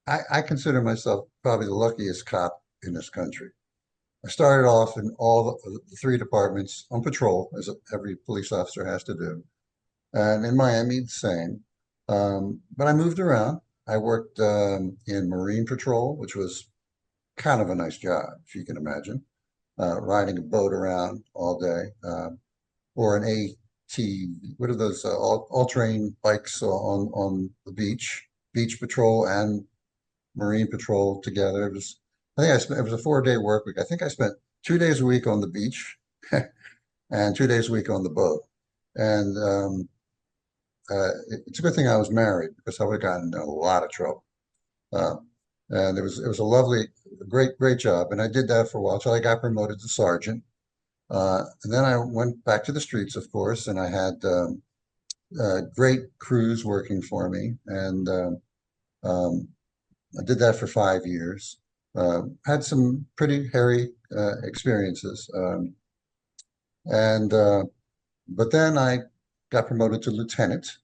I consider myself probably the luckiest cop in this country. I started off in all the three departments on patrol, as every police officer has to do. And in Miami, the same. But I moved around. I worked in Marine Patrol, which was kind of a nice job, if you can imagine, riding a boat around all day, or an AT, what are those all-terrain bikes on the beach, beach patrol and Marine Patrol together. I think it was a 4-day work week. I think I spent 2 days a week on the beach and 2 days a week on the boat. And it's a good thing I was married because I would have gotten in a lot of trouble. Uh, and it was a lovely, great job. And I did that for a while until I got promoted to sergeant. And then I went back to the streets, of course, and I had great crews working for me. And um, I did that for 5 years. Had some pretty hairy experiences. And But then I got promoted to lieutenant,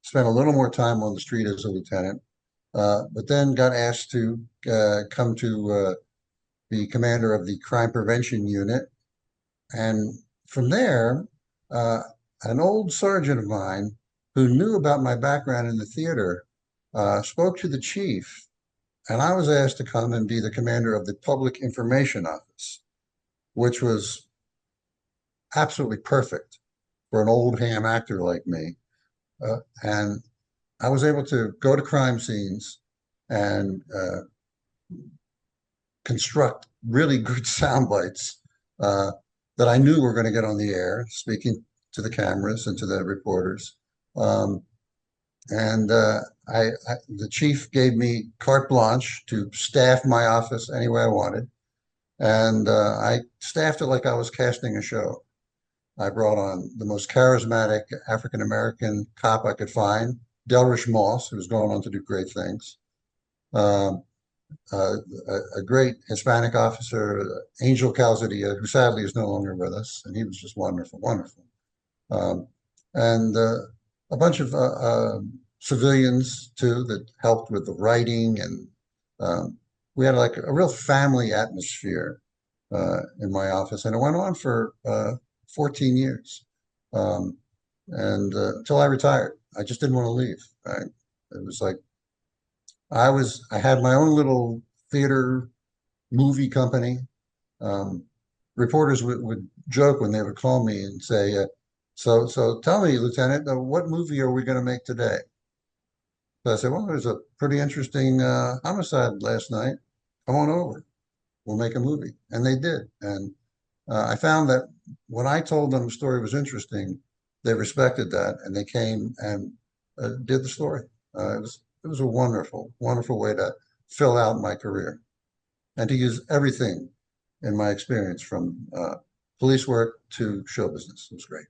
spent a little more time on the street as a lieutenant, but then got asked to come to be commander of the crime prevention unit. And from there, uh, an old sergeant of mine who knew about my background in the theater spoke to the chief, and I was asked to come and be the commander of the public information office, which was absolutely perfect for an old ham actor like me. And I was able to go to crime scenes and construct really good sound bites uh, that I knew were going to get on the air, speaking to the cameras and to the reporters. Um, and the chief gave me carte blanche to staff my office any way I wanted, and I staffed it like I was casting a show. I brought on the most charismatic African American cop I could find, Delrish Moss, who was going on to do great things. Um, a great Hispanic officer, Angel Calzadilla, who sadly is no longer with us, and he was just wonderful, wonderful. Um, and A bunch of civilians too that helped with the writing, and we had like a real family atmosphere in my office, and it went on for 14 years, and until I retired. I just didn't want to leave. It was like I had my own little theater movie company. Um, Reporters would joke when they would call me and say, so tell me, Lieutenant, what movie are we going to make today?" So I said, "Well, there's a pretty interesting homicide last night. Come on over. We'll make a movie." And they did. And I found that when I told them the story was interesting, they respected that and they came and did the story. It was a wonderful, wonderful way to fill out my career and to use everything in my experience from police work to show business. It was great.